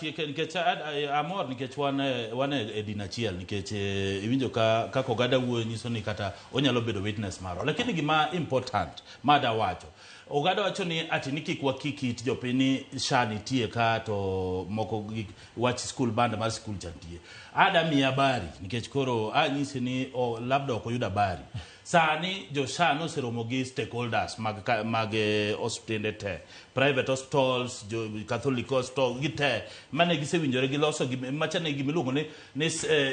nikech amor nikech wan e din achiel nikech iwinjo ka ogada wuoyo nyiso ni kata onyalo bedo witness maro, lakini gima important mada wacho ogada wacho ni ati ni kik wakikit jopiny SHA nitie ka to moko wach school band mar school chantie ada mi habari nikech koro nyisi ni labda ok oyudo habari sani jo SHA no seromo gi stakeholders mag hospitende te private hospitals jo Catholic hospital gite mane gisewinjore gi loso machane gimiluongo ne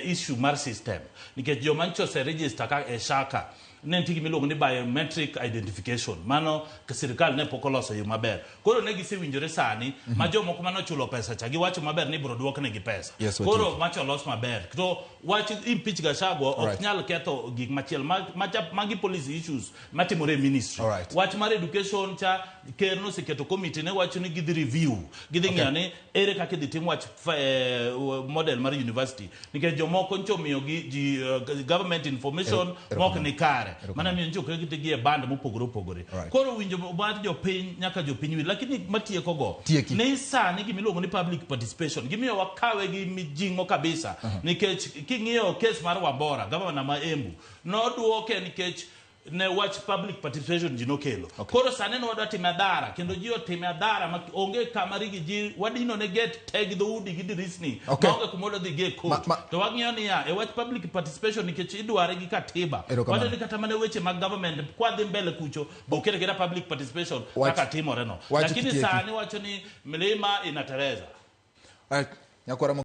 issue mar system nikech jo mancho se register ka e SHA ne ntigi miluongo ni biometric identification mano ka sirkal ne pok oloso yo maber koro ne gisewinjore sani ma jomoko mano chulo pesa cha giwacho maber ni biro duok ne gi pesa koro macho los maber to wach impeach Gachagua ok nyal ketho gik machiel magi policy issues matimore ministry wach mar education cha ker no seketo committee ne wacho ni gidhi review gidhi ng'ane ere kaka idhi tim wach model mar university nikech jomoko nchomiyo gi government information mok ni kare mana miyo njokre gitie band mopogore koro winjo bad jopiny nyaka jopiny wi lakini matieko go ne sani gimiluongo ni public participation gimiyo wakawe gi mijingo kabisa nikech king'iyo case mar Wabora governor ma Embu noduoke nikech ne watch public participation jino kelo koro sane no wadwa time adara kendo ji otime adara ma onge kamari gi ji wadino ne get tag the udi gi dirisni onge kumodo dhi ge court to wang'iyo ni e watch public participation nikech idware gi katiba wacho ni kata mane weche mag government kwadhi mbele kucho bokere kera public participation kaka timore no lakini sane wacho ni milima inatereza